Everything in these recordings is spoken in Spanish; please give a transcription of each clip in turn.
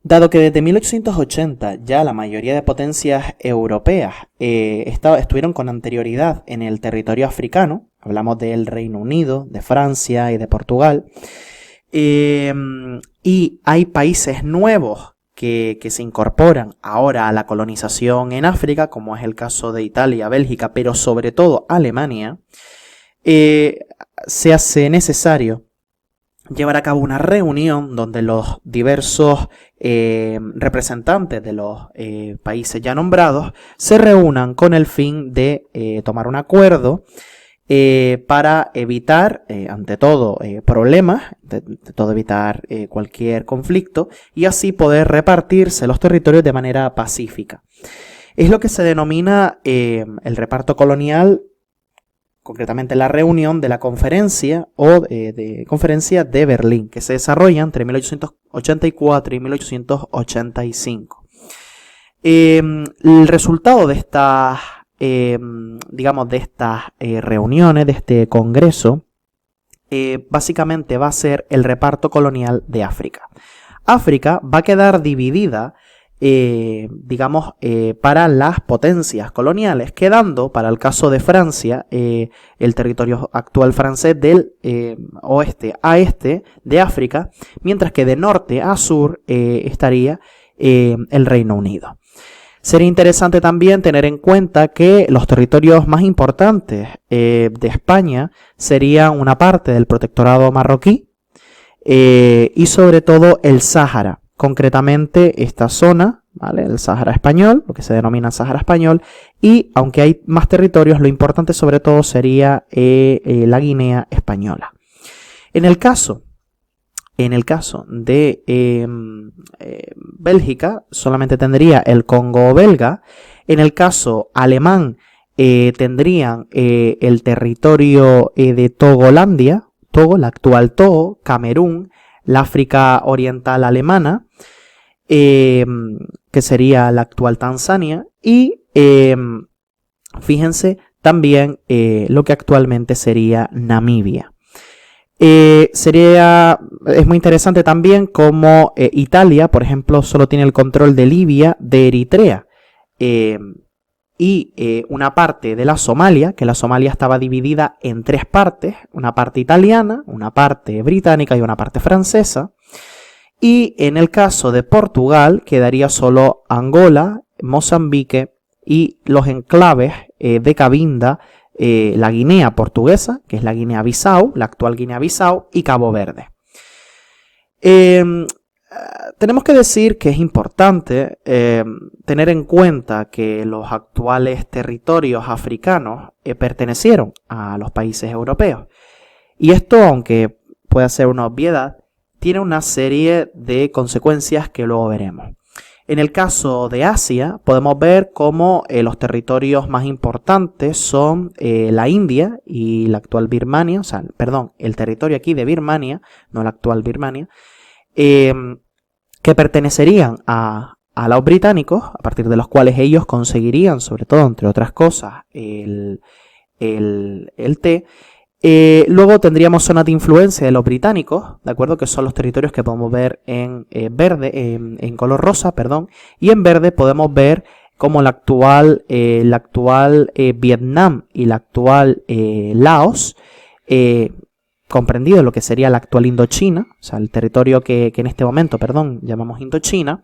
Dado que desde 1880 ya la mayoría de potencias europeas estuvieron con anterioridad en el territorio africano, hablamos del Reino Unido, de Francia y de Portugal, y hay países nuevos que se incorporan ahora a la colonización en África, como es el caso de Italia, Bélgica, pero sobre todo Alemania, se hace necesario llevar a cabo una reunión donde los diversos representantes de los países ya nombrados se reúnan con el fin de tomar un acuerdo para evitar, ante todo, problemas, de todo evitar cualquier conflicto y así poder repartirse los territorios de manera pacífica. Es lo que se denomina el reparto colonial, concretamente la reunión de la conferencia o de conferencia de Berlín, que se desarrolla entre 1884 y 1885. El resultado de estas reuniones, de este congreso, básicamente va a ser el reparto colonial de África. África va a quedar dividida, para las potencias coloniales, quedando, para el caso de Francia, el territorio actual francés del oeste a este de África, mientras que de norte a sur estaría el Reino Unido. Sería interesante también tener en cuenta que los territorios más importantes de España serían una parte del protectorado marroquí y sobre todo el Sáhara, concretamente esta zona, ¿vale? El Sáhara español, lo que se denomina Sáhara español, y aunque hay más territorios, lo importante sobre todo sería la Guinea española. En el caso de Bélgica, solamente tendría el Congo belga. En el caso alemán, tendrían el territorio de Togolandia, Togo, la actual Togo, Camerún, la África Oriental Alemana, que sería la actual Tanzania, y fíjense también lo que actualmente sería Namibia. Es muy interesante también cómo Italia, por ejemplo, solo tiene el control de Libia, de Eritrea y una parte de la Somalia, que la Somalia estaba dividida en tres partes, una parte italiana, una parte británica y una parte francesa. Y en el caso de Portugal quedaría solo Angola, Mozambique y los enclaves de Cabinda, la Guinea portuguesa, que es la Guinea-Bissau, la actual Guinea-Bissau, y Cabo Verde. Tenemos que decir que es importante tener en cuenta que los actuales territorios africanos pertenecieron a los países europeos. Y esto, aunque pueda ser una obviedad, tiene una serie de consecuencias que luego veremos. En el caso de Asia, podemos ver cómo los territorios más importantes son la India y la actual Birmania, el territorio aquí de Birmania, no la actual Birmania, que pertenecerían a los británicos, a partir de los cuales ellos conseguirían, sobre todo, entre otras cosas, el té. Luego tendríamos zonas de influencia de los británicos, ¿de acuerdo? Que son los territorios que podemos ver en verde, en color rosa, perdón, y en verde podemos ver como la actual Vietnam y la actual Laos, comprendido lo que sería la actual Indochina, o sea, el territorio que en este momento, llamamos Indochina,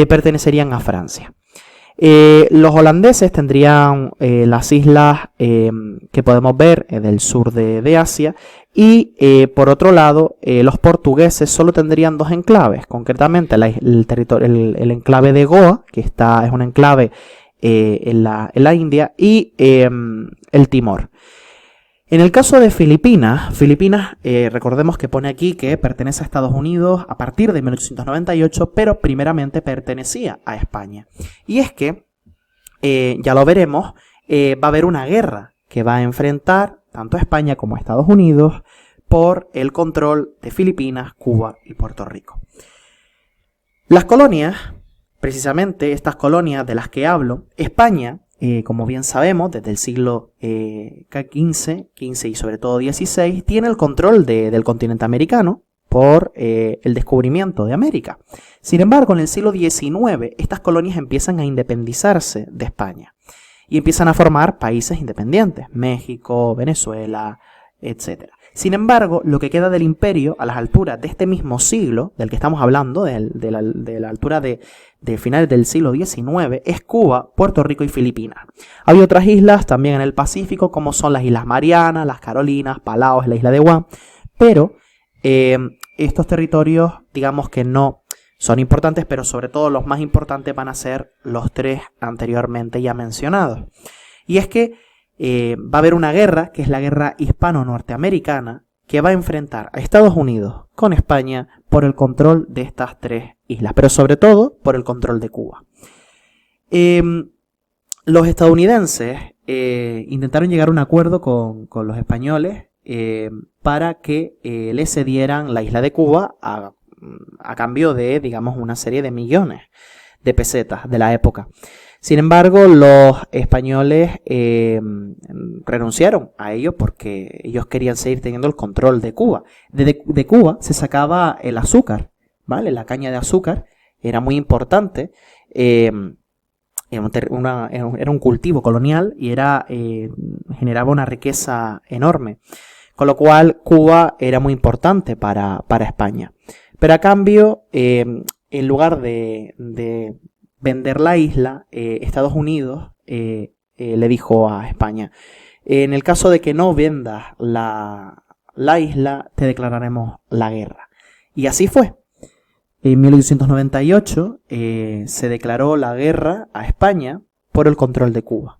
pertenecerían a Francia. Los holandeses tendrían las islas que podemos ver del sur de Asia y por otro lado los portugueses solo tendrían dos enclaves, concretamente el enclave de Goa, que es un enclave en la India, y el Timor. En el caso de Filipinas, recordemos que pone aquí que pertenece a Estados Unidos a partir de 1898, pero primeramente pertenecía a España. Y es que, ya lo veremos, va a haber una guerra que va a enfrentar tanto a España como a Estados Unidos por el control de Filipinas, Cuba y Puerto Rico. Las colonias, precisamente estas colonias de las que hablo, España, como bien sabemos, desde el siglo XV y sobre todo XVI, tiene el control del continente americano, por el descubrimiento de América. Sin embargo, en el siglo XIX, estas colonias empiezan a independizarse de España y empiezan a formar países independientes, México, Venezuela, etc. Sin embargo, lo que queda del imperio a las alturas de este mismo siglo, del que estamos hablando, de la altura de finales del siglo XIX, es Cuba, Puerto Rico y Filipinas. Hay otras islas también en el Pacífico, como son las Islas Marianas, las Carolinas, Palaos, la isla de Guam, pero estos territorios, digamos que no son importantes, pero sobre todo los más importantes van a ser los tres anteriormente ya mencionados. Y es que va a haber una guerra, que es la guerra hispano-norteamericana, que va a enfrentar a Estados Unidos con España por el control de estas tres islas, pero sobre todo por el control de Cuba. Los estadounidenses intentaron llegar a un acuerdo con los españoles para que les cedieran la isla de Cuba a cambio de, digamos, una serie de millones de pesetas de la época. Sin embargo, los españoles renunciaron a ello porque ellos querían seguir teniendo el control de Cuba. De Cuba se sacaba el azúcar, ¿vale? La caña de azúcar era muy importante. Era un cultivo colonial y generaba una riqueza enorme. Con lo cual, Cuba era muy importante para España. Pero a cambio, en lugar de vender la isla, Estados Unidos le dijo a España: en el caso de que no vendas la isla, te declararemos la guerra. Y así fue. En 1898 se declaró la guerra a España por el control de Cuba.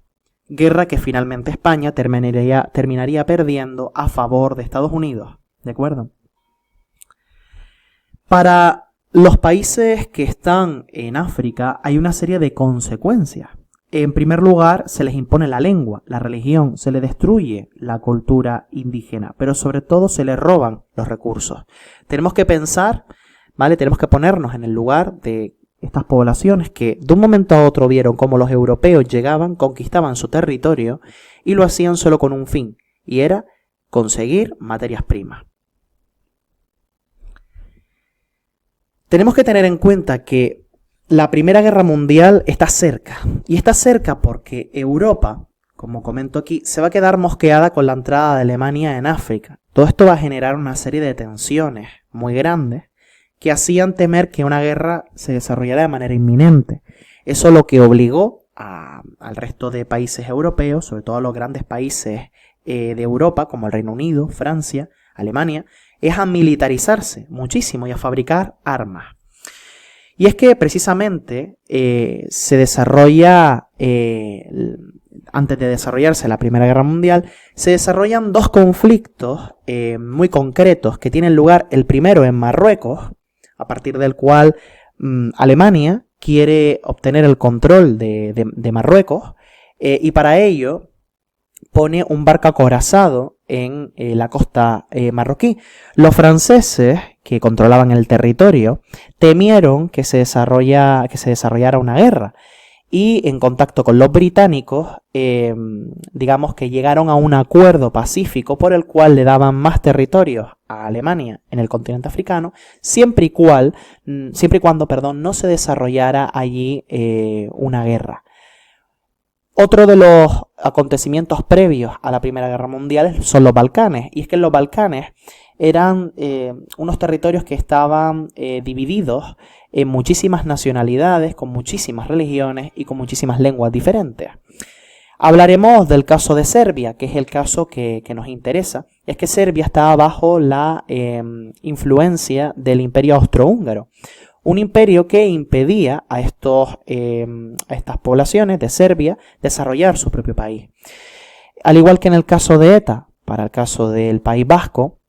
Guerra que finalmente España terminaría perdiendo a favor de Estados Unidos. ¿De acuerdo? Para los países que están en África hay una serie de consecuencias. En primer lugar, se les impone la lengua, la religión, se les destruye la cultura indígena, pero sobre todo se les roban los recursos. Tenemos que pensar, ¿vale? Tenemos que ponernos en el lugar de estas poblaciones que de un momento a otro vieron cómo los europeos llegaban, conquistaban su territorio y lo hacían solo con un fin, y era conseguir materias primas. Tenemos que tener en cuenta que la Primera Guerra Mundial está cerca, y está cerca porque Europa, como comento aquí, se va a quedar mosqueada con la entrada de Alemania en África. Todo esto va a generar una serie de tensiones muy grandes que hacían temer que una guerra se desarrollara de manera inminente. Eso lo que obligó al resto de países europeos, sobre todo a los grandes países de Europa, como el Reino Unido, Francia, Alemania, es a militarizarse muchísimo y a fabricar armas. Y es que precisamente se desarrolla, antes de desarrollarse la Primera Guerra Mundial, se desarrollan dos conflictos muy concretos que tienen lugar, el primero en Marruecos, a partir del cual Alemania quiere obtener el control de Marruecos, y para ello pone un barco acorazado en la costa marroquí. Los franceses, que controlaban el territorio, temieron que se desarrollara una guerra, y en contacto con los británicos, digamos que llegaron a un acuerdo pacífico por el cual le daban más territorios a Alemania en el continente africano, siempre y cuando no se desarrollara allí una guerra. Otro de los acontecimientos previos a la Primera Guerra Mundial son los Balcanes, y es que en los Balcanes eran unos territorios que estaban divididos en muchísimas nacionalidades, con muchísimas religiones y con muchísimas lenguas diferentes. Hablaremos del caso de Serbia, que es el caso que nos interesa. Es que Serbia estaba bajo la influencia del Imperio Austrohúngaro. Un imperio que impedía a estas poblaciones de Serbia desarrollar su propio país. Al igual que en el caso de ETA, para el caso del País Vasco,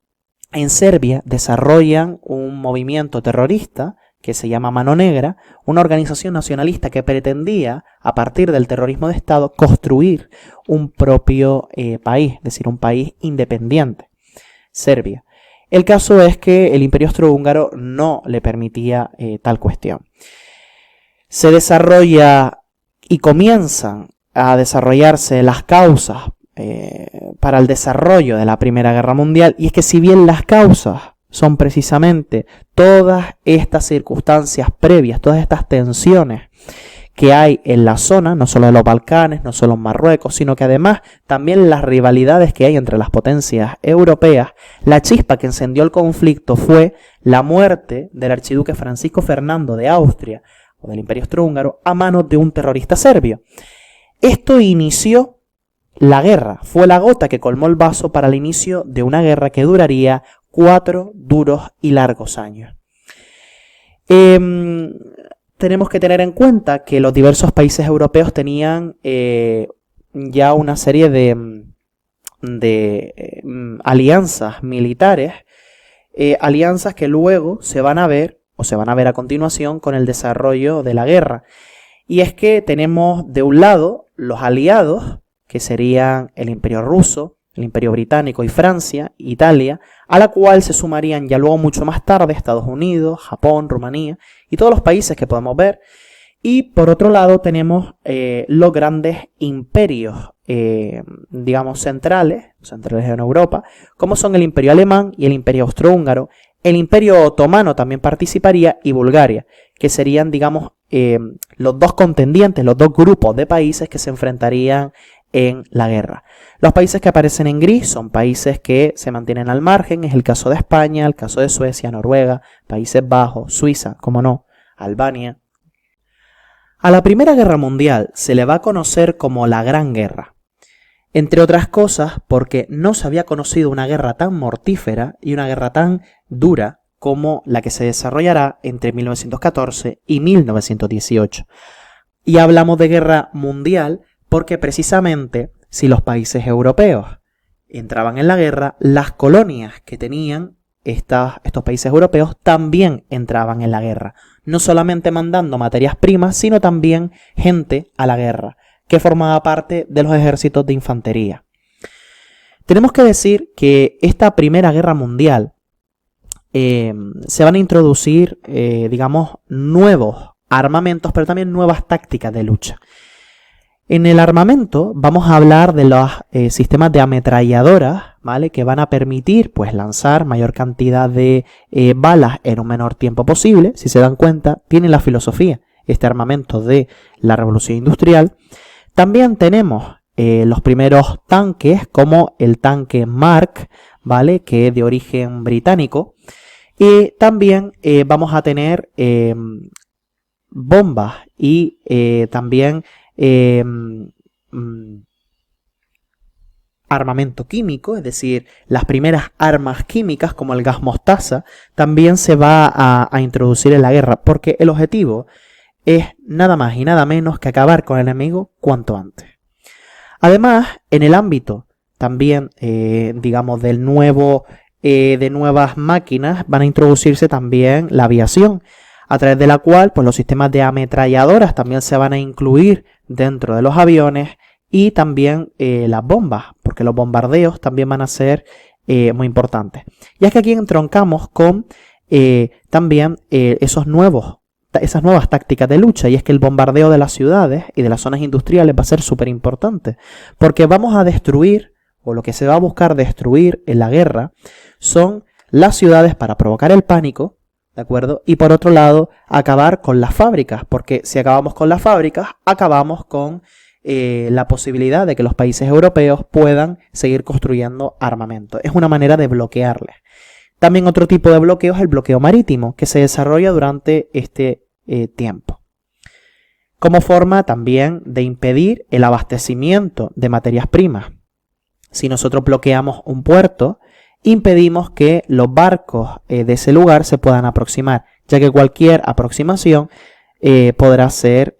en Serbia desarrollan un movimiento terrorista que se llama Mano Negra, una organización nacionalista que pretendía, a partir del terrorismo de Estado, construir un propio país, es decir, un país independiente, Serbia. El caso es que el Imperio Austrohúngaro no le permitía tal cuestión. Se desarrolla y comienzan a desarrollarse las causas para el desarrollo de la Primera Guerra Mundial, y es que si bien las causas son precisamente todas estas circunstancias previas, todas estas tensiones que hay en la zona, no solo de los Balcanes, no solo en Marruecos, sino que además también las rivalidades que hay entre las potencias europeas. La chispa que encendió el conflicto fue la muerte del archiduque Francisco Fernando de Austria, o del Imperio Austrohúngaro, a manos de un terrorista serbio. Esto inició la guerra, fue la gota que colmó el vaso para el inicio de una guerra que duraría 4 duros y largos años. Tenemos que tener en cuenta que los diversos países europeos tenían ya una serie de alianzas militares, alianzas que luego se van a ver a continuación con el desarrollo de la guerra. Y es que tenemos de un lado los aliados, que serían el Imperio Ruso, el Imperio Británico y Francia, Italia, a la cual se sumarían ya luego mucho más tarde Estados Unidos, Japón, Rumanía y todos los países que podemos ver. Y por otro lado tenemos los grandes imperios, digamos centrales en Europa, como son el Imperio Alemán y el Imperio Austrohúngaro. El Imperio Otomano también participaría y Bulgaria, que serían, digamos, los dos contendientes, los dos grupos de países que se enfrentarían en la guerra. Los países que aparecen en gris son países que se mantienen al margen, es el caso de España, el caso de Suecia, Noruega, Países Bajos, Suiza, como no, Albania. A la Primera Guerra Mundial se le va a conocer como la Gran Guerra, entre otras cosas porque no se había conocido una guerra tan mortífera y una guerra tan dura como la que se desarrollará entre 1914 y 1918. Y hablamos de guerra mundial porque precisamente si los países europeos entraban en la guerra, las colonias que tenían estos países europeos también entraban en la guerra, no solamente mandando materias primas, sino también gente a la guerra, que formaba parte de los ejércitos de infantería. Tenemos que decir que esta Primera Guerra Mundial se van a introducir, digamos, nuevos armamentos, pero también nuevas tácticas de lucha. En el armamento vamos a hablar de los sistemas de ametralladoras, ¿vale? Que van a permitir pues lanzar mayor cantidad de balas en un menor tiempo posible. Si se dan cuenta, tiene la filosofía, este armamento de la Revolución Industrial. También tenemos los primeros tanques, como el tanque Mark, ¿vale? Que es de origen británico. Y también vamos a tener bombas y también armamento químico, es decir, las primeras armas químicas como el gas mostaza también se va a introducir en la guerra, porque el objetivo es nada más y nada menos que acabar con el enemigo cuanto antes. Además, en el ámbito también, digamos, de nuevas máquinas, van a introducirse también la aviación, a través de la cual pues, los sistemas de ametralladoras también se van a incluir dentro de los aviones y también las bombas, porque los bombardeos también van a ser muy importantes. Y es que aquí entroncamos con también esas nuevas tácticas de lucha, y es que el bombardeo de las ciudades y de las zonas industriales va a ser súper importante, porque vamos a destruir, o lo que se va a buscar destruir en la guerra, son las ciudades para provocar el pánico, ¿de acuerdo? Y por otro lado, acabar con las fábricas, porque si acabamos con las fábricas, acabamos con la posibilidad de que los países europeos puedan seguir construyendo armamento. Es una manera de bloquearles. También otro tipo de bloqueo es el bloqueo marítimo, que se desarrolla durante este tiempo, como forma también de impedir el abastecimiento de materias primas. Si nosotros bloqueamos un puerto, impedimos que los barcos de ese lugar se puedan aproximar, ya que cualquier aproximación podrá ser,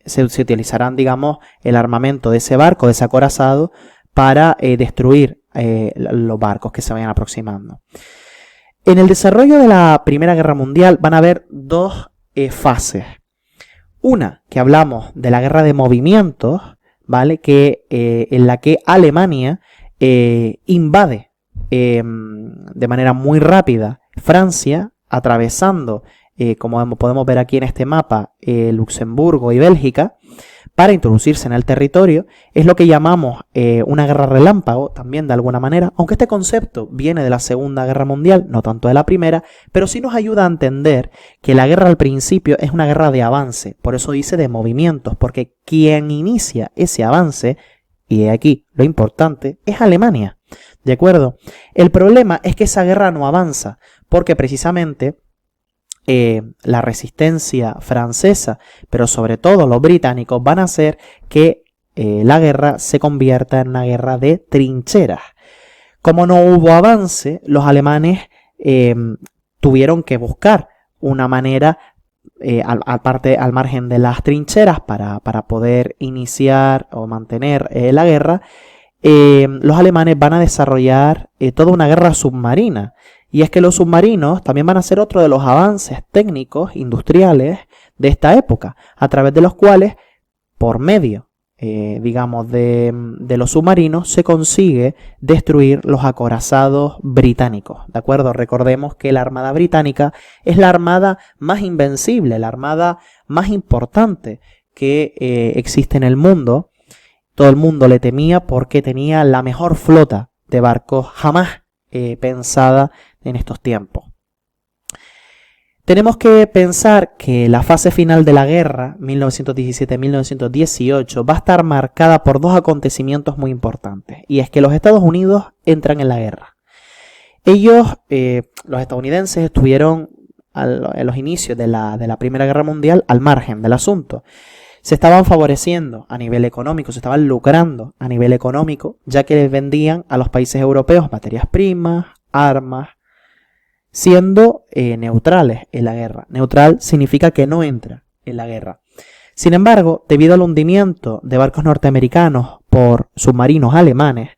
se utilizarán, digamos, el armamento de ese barco, de ese acorazado, para destruir los barcos que se vayan aproximando. En el desarrollo de la Primera Guerra Mundial van a haber dos fases. Una, que hablamos de la guerra de movimientos, ¿vale? En la que Alemania invade de manera muy rápida Francia, atravesando, como podemos ver aquí en este mapa, Luxemburgo y Bélgica, para introducirse en el territorio. Es lo que llamamos una guerra relámpago, también de alguna manera, aunque este concepto viene de la Segunda Guerra Mundial, no tanto de la Primera, pero sí nos ayuda a entender que la guerra al principio es una guerra de avance, por eso dice de movimientos, porque quien inicia ese avance, y aquí lo importante, es Alemania, ¿de acuerdo? El problema es que esa guerra no avanza, porque precisamente la resistencia francesa, pero sobre todo los británicos, van a hacer que la guerra se convierta en una guerra de trincheras. Como no hubo avance, los alemanes tuvieron que buscar una manera, al margen de las trincheras, para poder iniciar o mantener la guerra. Los alemanes van a desarrollar toda una guerra submarina. Y es que los submarinos también van a ser otro de los avances técnicos, industriales de esta época, a través de los cuales, por medio, digamos, de los submarinos, se consigue destruir los acorazados británicos, ¿de acuerdo? Recordemos que la Armada Británica es la armada más invencible, la armada más importante que existe en el mundo. Todo el mundo le temía porque tenía la mejor flota de barcos jamás pensada en estos tiempos. Tenemos que pensar que la fase final de la guerra, 1917-1918, va a estar marcada por dos acontecimientos muy importantes. Y es que los Estados Unidos entran en la guerra. Ellos, los estadounidenses, estuvieron en los inicios de la Primera Guerra Mundial al margen del asunto. Se estaban favoreciendo a nivel económico, se estaban lucrando a nivel económico, ya que les vendían a los países europeos materias primas, armas, siendo neutrales en la guerra. Neutral significa que no entra en la guerra. Sin embargo, debido al hundimiento de barcos norteamericanos por submarinos alemanes,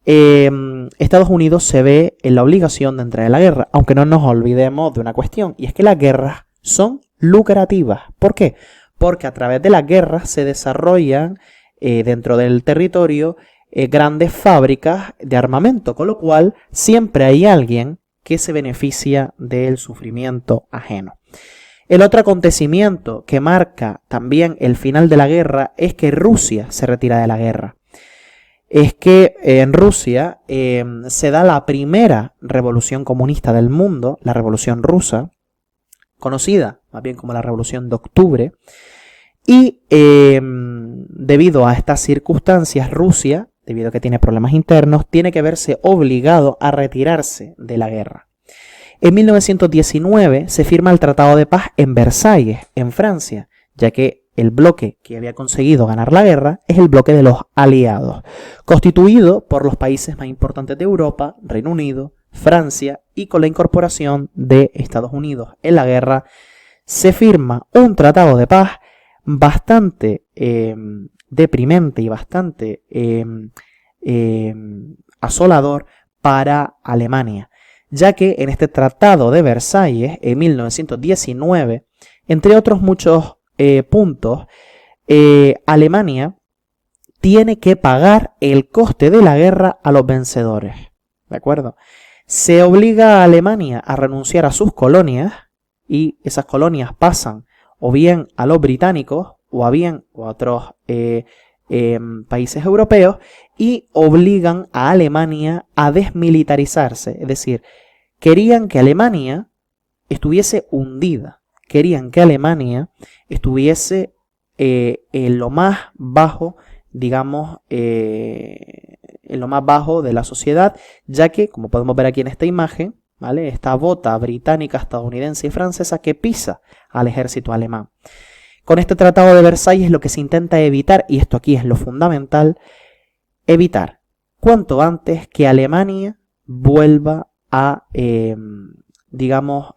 Estados Unidos se ve en la obligación de entrar en la guerra, aunque no nos olvidemos de una cuestión, y es que las guerras son lucrativas. ¿Por qué? Porque a través de las guerras se desarrollan dentro del territorio grandes fábricas de armamento, con lo cual siempre hay alguien que se beneficia del sufrimiento ajeno. El otro acontecimiento que marca también el final de la guerra es que Rusia se retira de la guerra. Es que en Rusia se da la primera revolución comunista del mundo, la Revolución Rusa, conocida más bien como la Revolución de Octubre, y debido a estas circunstancias, Rusia, debido a que tiene problemas internos, tiene que verse obligado a retirarse de la guerra. En 1919 se firma el Tratado de Paz en Versalles, en Francia, ya que el bloque que había conseguido ganar la guerra es el bloque de los aliados, constituido por los países más importantes de Europa, Reino Unido, Francia, y con la incorporación de Estados Unidos en la guerra, se firma un tratado de paz bastante deprimente y bastante asolador para Alemania, ya que en este Tratado de Versalles, en 1919, entre otros muchos puntos, Alemania tiene que pagar el coste de la guerra a los vencedores, ¿de acuerdo? Se obliga a Alemania a renunciar a sus colonias, y esas colonias pasan o bien a los británicos o a otros países europeos, y obligan a Alemania a desmilitarizarse. Es decir, querían que Alemania estuviese hundida, querían que Alemania estuviese en lo más bajo, digamos, en lo más bajo de la sociedad, ya que, como podemos ver aquí en esta imagen, ¿vale?, esta bota británica, estadounidense y francesa que pisa al ejército alemán. Con este Tratado de Versalles lo que se intenta evitar, y esto aquí es lo fundamental, evitar cuanto antes que Alemania vuelva a, digamos,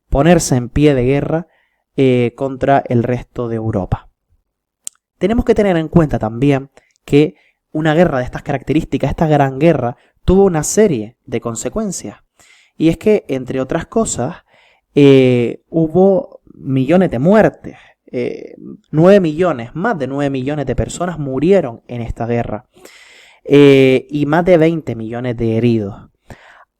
ponerse en pie de guerra contra el resto de Europa. Tenemos que tener en cuenta también que una guerra de estas características, esta gran guerra, tuvo una serie de consecuencias. Y es que, entre otras cosas, hubo millones de muertes. 9 millones, más de 9 millones de personas murieron en esta guerra. Y más de 20 millones de heridos.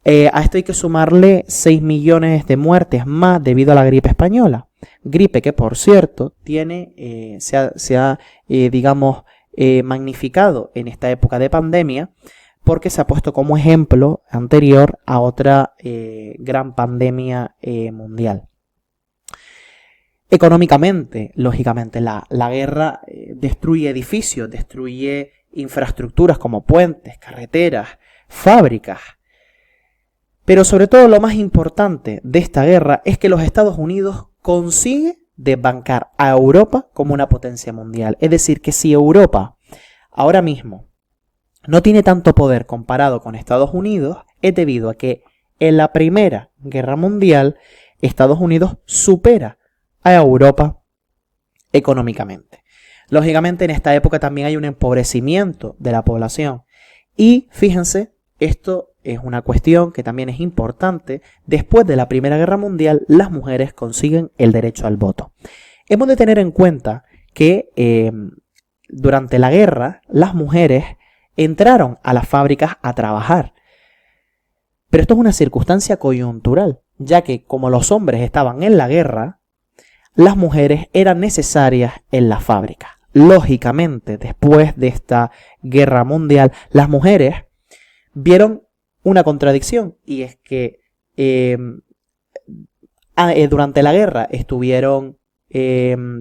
A esto hay que sumarle 6 millones de muertes más debido a la gripe española. Gripe que, por cierto, se ha magnificado en esta época de pandemia, porque se ha puesto como ejemplo anterior a otra gran pandemia mundial. Económicamente, lógicamente, la guerra destruye edificios, destruye infraestructuras como puentes, carreteras, fábricas. Pero sobre todo lo más importante de esta guerra es que los Estados Unidos consigue desbancar a Europa como una potencia mundial. Es decir, que si Europa ahora mismo no tiene tanto poder comparado con Estados Unidos, es debido a que en la Primera Guerra Mundial Estados Unidos supera a Europa económicamente. Lógicamente, en esta época también hay un empobrecimiento de la población. Y fíjense, esto es una cuestión que también es importante. Después de la Primera Guerra Mundial, las mujeres consiguen el derecho al voto. Hemos de tener en cuenta que durante la guerra, las mujeres entraron a las fábricas a trabajar. Pero esto es una circunstancia coyuntural, ya que como los hombres estaban en la guerra, las mujeres eran necesarias en las fábricas. Lógicamente, después de esta guerra mundial, las mujeres vieron una contradicción, y es que durante la guerra estuvieron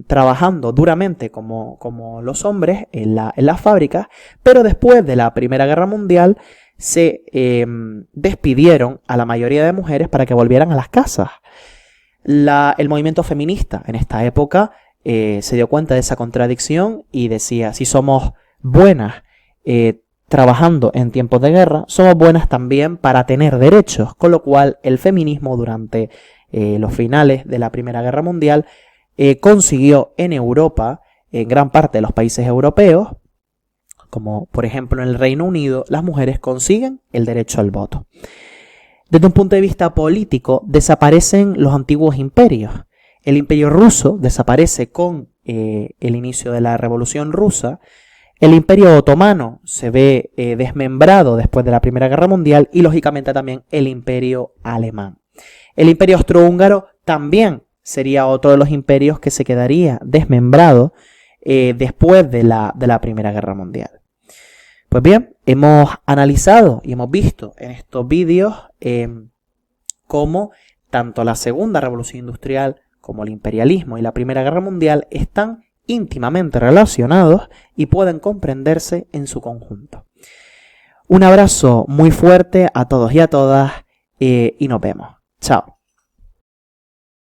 trabajando duramente como los hombres en las fábricas, pero después de la Primera Guerra Mundial se despidieron a la mayoría de mujeres para que volvieran a las casas. El movimiento feminista en esta época se dio cuenta de esa contradicción y decía: si somos buenas trabajando en tiempos de guerra, somos buenas también para tener derechos, con lo cual el feminismo durante los finales de la Primera Guerra Mundial consiguió en Europa, en gran parte de los países europeos, como por ejemplo en el Reino Unido, las mujeres consiguen el derecho al voto. Desde un punto de vista político, desaparecen los antiguos imperios. El imperio ruso desaparece con el inicio de la Revolución Rusa. El imperio otomano se ve desmembrado después de la Primera Guerra Mundial, y lógicamente también el imperio alemán. El imperio austrohúngaro también sería otro de los imperios que se quedaría desmembrado después de la Primera Guerra Mundial. Pues bien, hemos analizado y hemos visto en estos vídeos cómo tanto la Segunda Revolución Industrial como el imperialismo y la Primera Guerra Mundial están íntimamente relacionados y pueden comprenderse en su conjunto. Un abrazo muy fuerte a todos y a todas y nos vemos. Chao.